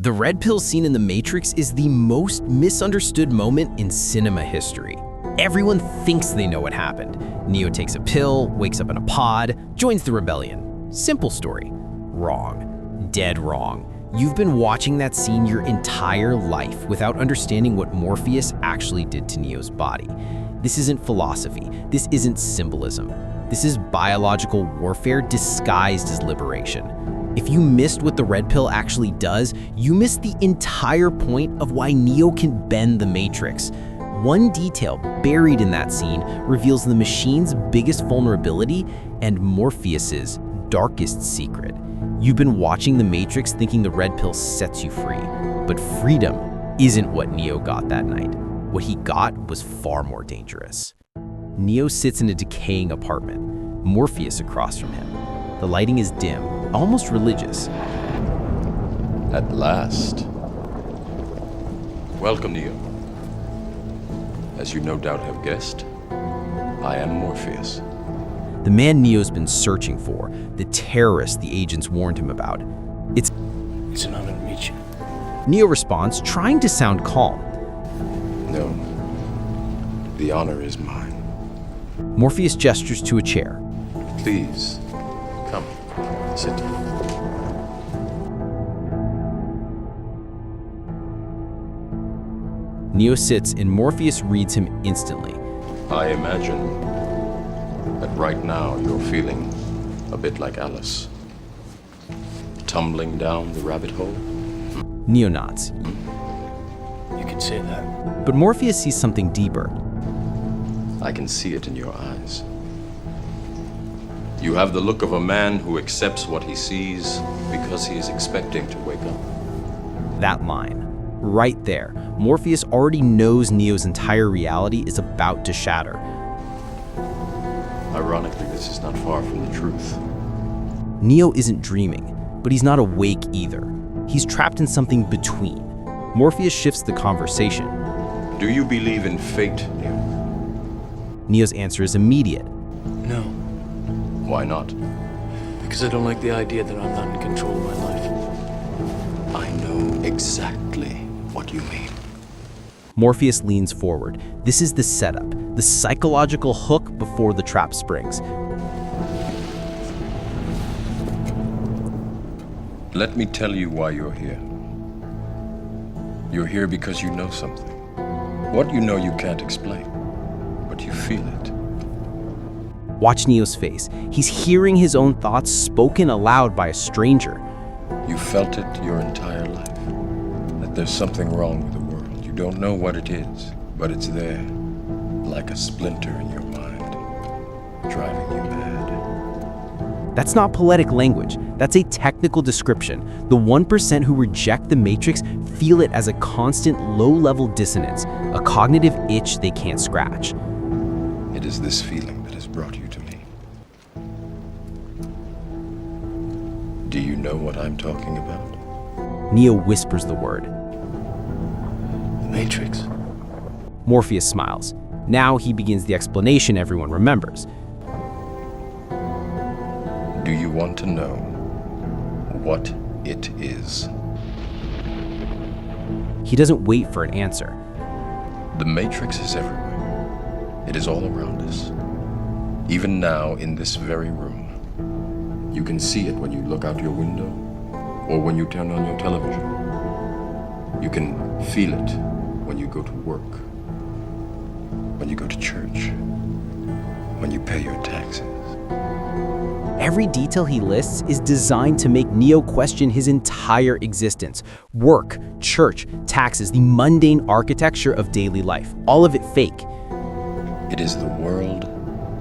The red pill scene in The Matrix is the most misunderstood moment in cinema history. Everyone thinks they know what happened. Neo takes a pill, wakes up in a pod, joins the rebellion. Simple story. Wrong. Dead wrong. You've been watching that scene your entire life without understanding what Morpheus actually did to Neo's body. This isn't philosophy. This isn't symbolism. This is biological warfare disguised as liberation. If you missed what the red pill actually does, you missed the entire point of why Neo can bend the Matrix. One detail buried in that scene reveals the machine's biggest vulnerability and Morpheus's darkest secret. You've been watching The Matrix thinking the red pill sets you free, but freedom isn't what Neo got that night. What he got was far more dangerous. Neo sits in a decaying apartment, Morpheus across from him. The lighting is dim, almost religious. At last. Welcome, Neo. As you no doubt have guessed, I am Morpheus. The man Neo's been searching for, the terrorist the agents warned him about. It's an honor to meet you. Neo responds, trying to sound calm. No, the honor is mine. Morpheus gestures to a chair. Please, come, sit. Neo sits and Morpheus reads him instantly. I imagine that right now you're feeling a bit like Alice. Tumbling down the rabbit hole? Neo nods. You could say that. But Morpheus sees something deeper. I can see it in your eyes. You have the look of a man who accepts what he sees because he is expecting to wake up. That line, right there, Morpheus already knows Neo's entire reality is about to shatter. Ironically, this is not far from the truth. Neo isn't dreaming, but he's not awake either. He's trapped in something between. Morpheus shifts the conversation. Do you believe in fate, Neo? Neo's answer is immediate. No, Why not? because I don't like the idea that I'm not in control of my life. I know exactly what you mean. Morpheus leans forward. This is the setup, the psychological hook before the trap springs. Let me tell you why you're here. You're here because you know something. What you know you can't explain, but you feel it. Watch Neo's face. He's hearing his own thoughts spoken aloud by a stranger. You felt it your entire life, that there's something wrong with the world. You don't know what it is, but it's there, like a splinter in your mind, driving you mad. That's not poetic language. That's a technical description. The 1% who reject the Matrix feel it as a constant low-level dissonance, a cognitive itch they can't scratch. It is this feeling that has brought you to me. Do you know what I'm talking about? Neo whispers the word. The Matrix. Morpheus smiles. Now he begins the explanation everyone remembers. Do you want to know what it is? He doesn't wait for an answer. The Matrix is everywhere. It is all around us. Even now, in this very room. You can see it when you look out your window or when you turn on your television. You can feel it when you go to work, when you go to church, when you pay your taxes. Every detail he lists is designed to make Neo question his entire existence. Work, church, taxes, the mundane architecture of daily life. All of it fake. It is the world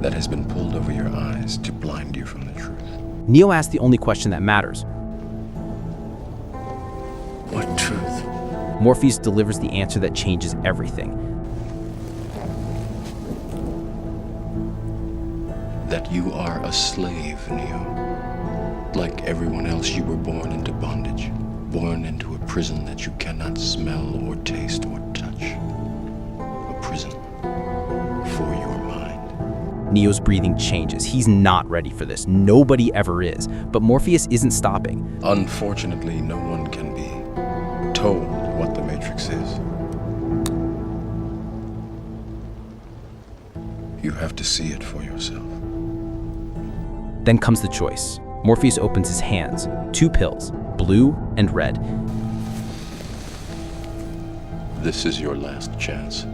that has been pulled over your eyes to blind you from the truth. Neo asks the only question that matters. What truth? Morpheus delivers the answer that changes everything. That you are a slave, Neo. Like everyone else, you were born into bondage, born into a prison that you cannot smell or taste or touch. A prison for your mind. Neo's breathing changes. He's not ready for this. Nobody ever is. But Morpheus isn't stopping. Unfortunately, no one can be. told what the Matrix is. You have to see it for yourself. Then comes the choice. Morpheus opens his hands. 2 pills, blue and red. This is your last chance.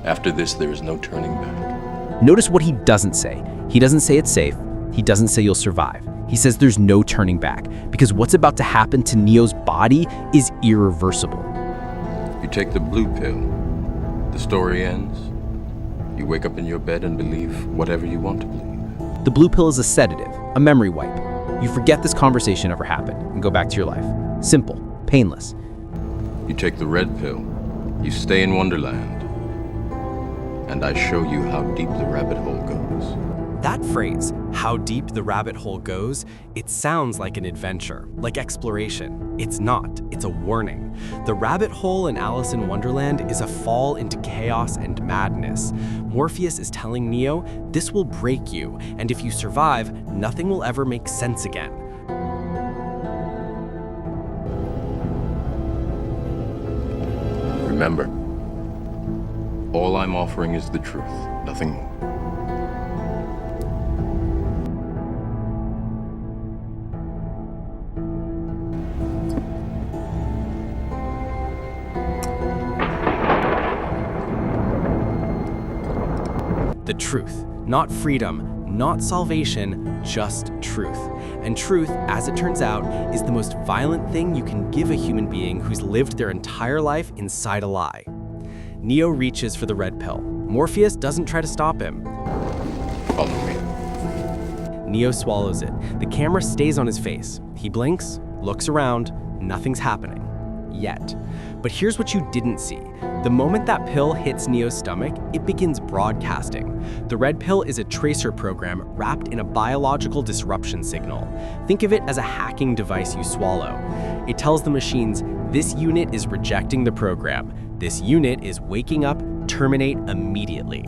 After this, there is no turning back. Notice what he doesn't say. He doesn't say it's safe. He doesn't say you'll survive. He says there's no turning back, because what's about to happen to Neo's body is irreversible. You take the blue pill. The story ends. You wake up in your bed and believe whatever you want to believe. The blue pill is a sedative, a memory wipe. You forget this conversation ever happened and go back to your life. Simple, painless. You take the red pill. You stay in Wonderland. And I show you how deep the rabbit hole goes. That phrase, how deep the rabbit hole goes, it sounds like an adventure, like exploration. It's not, it's a warning. The rabbit hole in Alice in Wonderland is a fall into chaos and madness. Morpheus is telling Neo, this will break you, and if you survive, nothing will ever make sense again. Remember, all I'm offering is the truth, nothing more. The truth, not freedom, not salvation, just truth. And truth, as it turns out, is the most violent thing you can give a human being who's lived their entire life inside a lie. Neo reaches for the red pill. Morpheus doesn't try to stop him. Follow me. Neo swallows it. The camera stays on his face. He blinks, looks around, nothing's happening. Yet. But here's what you didn't see. The moment that pill hits Neo's stomach, it begins broadcasting. The red pill is a tracer program wrapped in a biological disruption signal. Think of it as a hacking device you swallow. It tells the machines, this unit is rejecting the program. This unit is waking up, terminate immediately.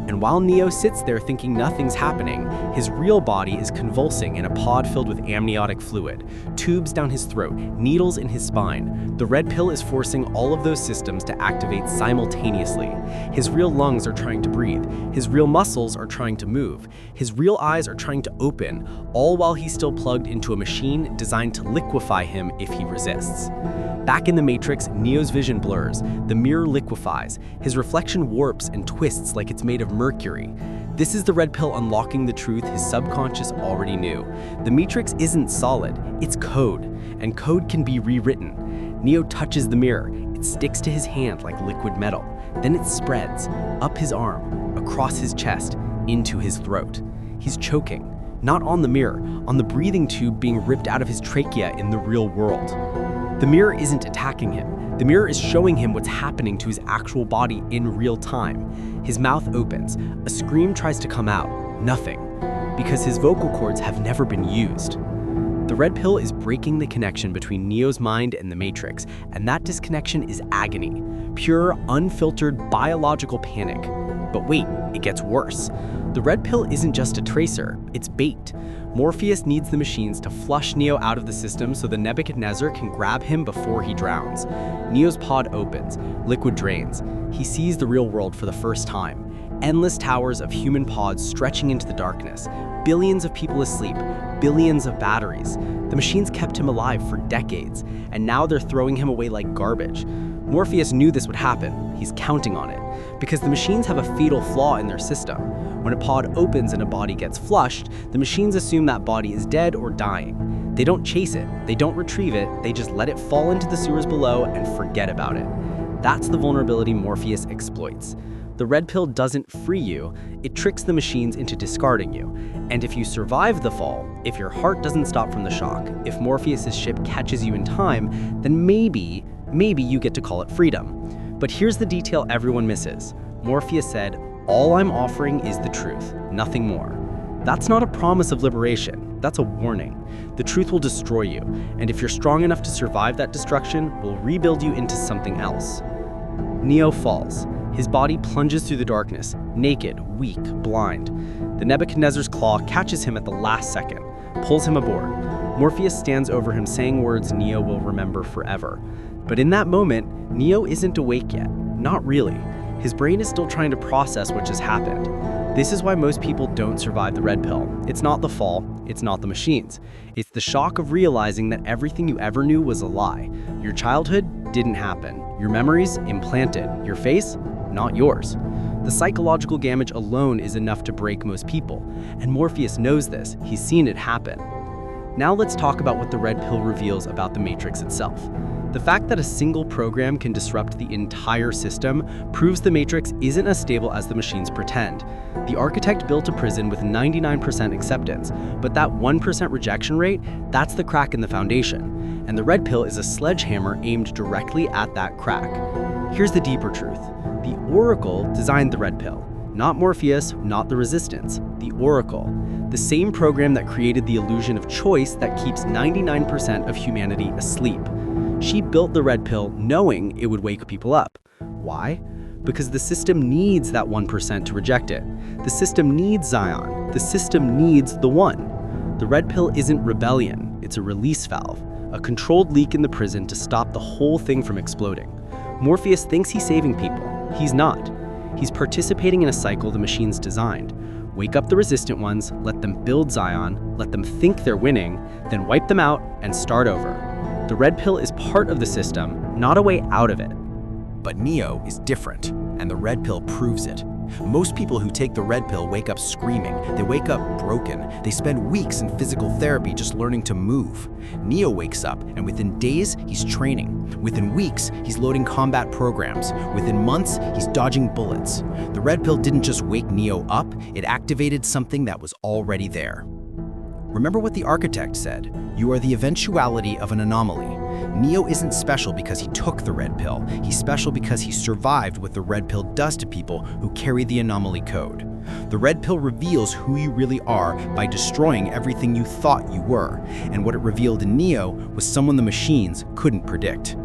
And while Neo sits there thinking nothing's happening, his real body is convulsing in a pod filled with amniotic fluid, tubes down his throat, needles in his spine. The red pill is forcing all of those systems to activate simultaneously. His real lungs are trying to breathe. His real muscles are trying to move. His real eyes are trying to open, all while he's still plugged into a machine designed to liquefy him if he resists. Back in the Matrix, Neo's vision blurs. The mirror liquefies. His reflection warps and twists like it's made of mercury. This is the red pill unlocking the truth his subconscious already knew. The Matrix isn't solid, it's code, and code can be rewritten. Neo touches the mirror. It sticks to his hand like liquid metal. Then it spreads, up his arm, across his chest, into his throat. He's choking, not on the mirror, on the breathing tube being ripped out of his trachea in the real world. The mirror isn't attacking him. The mirror is showing him what's happening to his actual body in real time. His mouth opens. A scream tries to come out. Nothing. Because his vocal cords have never been used. The red pill is breaking the connection between Neo's mind and the Matrix, and that disconnection is agony. Pure, unfiltered, biological panic. But wait, it gets worse. The red pill isn't just a tracer, it's bait. Morpheus needs the machines to flush Neo out of the system so the Nebuchadnezzar can grab him before he drowns. Neo's pod opens, liquid drains. He sees the real world for the first time. Endless towers of human pods stretching into the darkness. Billions of people asleep, billions of batteries. The machines kept him alive for decades, and now they're throwing him away like garbage. Morpheus knew this would happen. He's counting on it. Because the machines have a fatal flaw in their system. When a pod opens and a body gets flushed, the machines assume that body is dead or dying. They don't chase it, they don't retrieve it, they just let it fall into the sewers below and forget about it. That's the vulnerability Morpheus exploits. The red pill doesn't free you, it tricks the machines into discarding you. And if you survive the fall, if your heart doesn't stop from the shock, if Morpheus's ship catches you in time, then maybe you get to call it freedom. But here's the detail everyone misses. Morpheus said, all I'm offering is the truth, nothing more. That's not a promise of liberation, that's a warning. The truth will destroy you, and if you're strong enough to survive that destruction, will rebuild you into something else. Neo falls. His body plunges through the darkness, naked, weak, blind. The Nebuchadnezzar's claw catches him at the last second, pulls him aboard. Morpheus stands over him saying words Neo will remember forever. But in that moment, Neo isn't awake yet. Not really. His brain is still trying to process what just happened. This is why most people don't survive the red pill. It's not the fall, it's not the machines. It's the shock of realizing that everything you ever knew was a lie. Your childhood didn't happen. Your memories implanted. Your face, not yours. The psychological damage alone is enough to break most people, and Morpheus knows this. He's seen it happen. Now let's talk about what the red pill reveals about the Matrix itself. The fact that a single program can disrupt the entire system proves the Matrix isn't as stable as the machines pretend. The architect built a prison with 99% acceptance, but that 1% rejection rate, that's the crack in the foundation. And the red pill is a sledgehammer aimed directly at that crack. Here's the deeper truth. The Oracle designed the red pill. Not Morpheus, not the Resistance. The Oracle. The same program that created the illusion of choice that keeps 99% of humanity asleep. She built the red pill knowing it would wake people up. Why? Because the system needs that 1% to reject it. The system needs Zion. The system needs the one. The red pill isn't rebellion, it's a release valve, a controlled leak in the prison to stop the whole thing from exploding. Morpheus thinks he's saving people. He's not. He's participating in a cycle the machines designed. Wake up the resistant ones, let them build Zion, let them think they're winning, then wipe them out and start over. The red pill is part of the system, not a way out of it. But Neo is different, and the red pill proves it. Most people who take the red pill wake up screaming. They wake up broken. They spend weeks in physical therapy just learning to move. Neo wakes up, and within days, he's training. Within weeks, he's loading combat programs. Within months, he's dodging bullets. The red pill didn't just wake Neo up, it activated something that was already there. Remember what the architect said, you are the eventuality of an anomaly. Neo isn't special because he took the red pill. He's special because he survived what the red pill does to people who carry the anomaly code. The red pill reveals who you really are by destroying everything you thought you were, and what it revealed in Neo was someone the machines couldn't predict.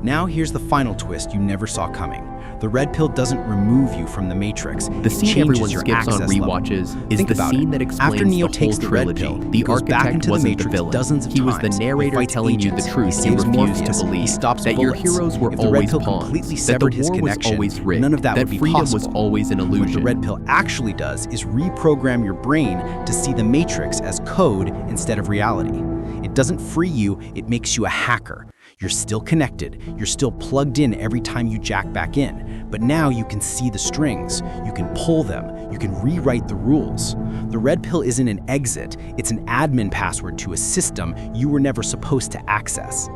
Now here's the final twist you never saw coming. The red pill doesn't remove you from the Matrix. The scene everyone skips on rewatches is the scene that explains After Neo the takes whole the red trilogy. pill, The he goes back architect into the wasn't the Matrix villain. dozens of He was the times. narrator He fights telling you agents. the truth He you saves refused Morpheus. to He believe. stops That your bullets. heroes were If the red always pill pawns. completely That the severed his war was connection, always rigged. none of that would be freedom possible. was always an What illusion. the red pill actually does is reprogram your brain to see the Matrix as code instead of reality. It doesn't free you, it makes you a hacker. You're still connected, you're still plugged in every time you jack back in, but now you can see the strings, you can pull them, you can rewrite the rules. The red pill isn't an exit, it's an admin password to a system you were never supposed to access.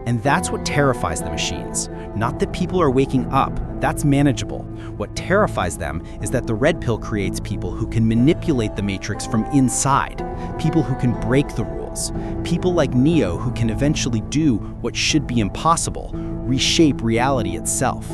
And that's what terrifies the machines. Not that people are waking up, that's manageable. What terrifies them is that the red pill creates people who can manipulate the Matrix from inside, people who can break the rules, people like Neo who can eventually do what should be impossible, reshape reality itself.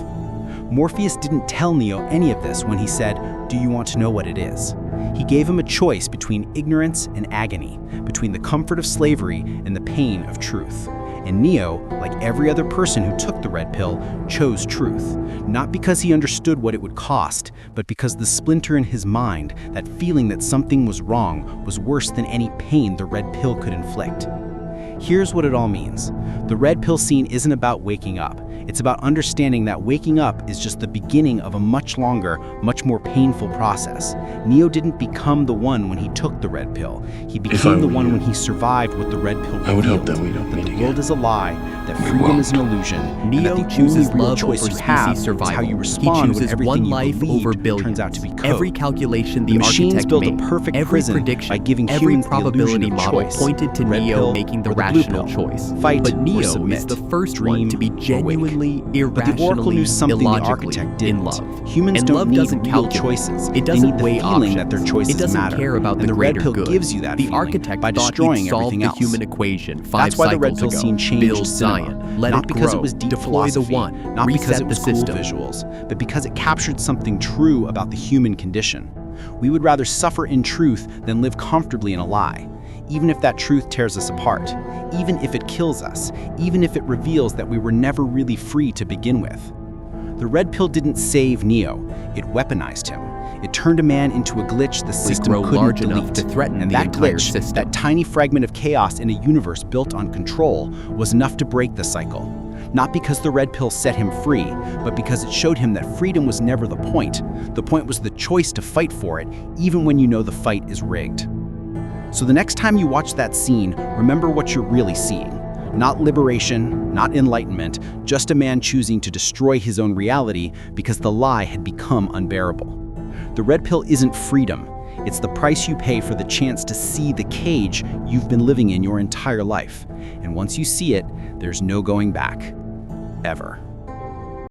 Morpheus didn't tell Neo any of this when he said, "Do you want to know what it is?" He gave him a choice between ignorance and agony, between the comfort of slavery and the pain of truth. And Neo, like every other person who took the red pill, chose truth. Not because he understood what it would cost, but because the splinter in his mind, that feeling that something was wrong, was worse than any pain the red pill could inflict. Here's what it all means. The red pill scene isn't about waking up. It's about understanding that waking up is just the beginning of a much longer, much more painful process. Neo didn't become the one when he took the red pill. He became the one when he survived what the red pill revealed. I would hope that we don't meet the again. world is a lie, that freedom is an illusion, Neo and that the chooses only real love choice over you have species is survival. how you He respond when chooses everything one you life believed over billions. turns out to be code. Every calculation the The machines architect built a made, perfect every prison prediction, by giving every humans the probability illusion of model choice. pointed to The red Neo pill making the or the blue rational pill. choice. Fight But or Neo is submit, the first dream one to be or wake. genuinely, But the Oracle irrationally, knew something the illogically architect didn't. in love. Humans And don't love need doesn't real calculate. choices. It They doesn't need the weigh feeling options. that their choices It doesn't matter. care about And the the red greater pill good. gives you that The feeling architect by thought destroying he'd solved everything the else. human equation 5 That's why the red cycles pill ago. scene changed Build cinema. Zion, let Not it because grow, it was deep deploy the philosophy, one, not because reset it was the cool system. visuals, but because it captured something true about the human condition. We would rather suffer in truth than live comfortably in a lie, even if that truth tears us apart, even if it kills us, even if it reveals that we were never really free to begin with. The red pill didn't save Neo, it weaponized him. It turned a man into a glitch the system grow couldn't large delete. enough to threaten and the that entire glitch, system. that tiny fragment of chaos in a universe built on control, was enough to break the cycle. Not because the red pill set him free, but because it showed him that freedom was never the point. The point was the choice to fight for it, even when you know the fight is rigged. So the next time you watch that scene, remember what you're really seeing. Not liberation, not enlightenment, just a man choosing to destroy his own reality because the lie had become unbearable. The red pill isn't freedom. It's the price you pay for the chance to see the cage you've been living in your entire life. And once you see it, there's no going back. Ever.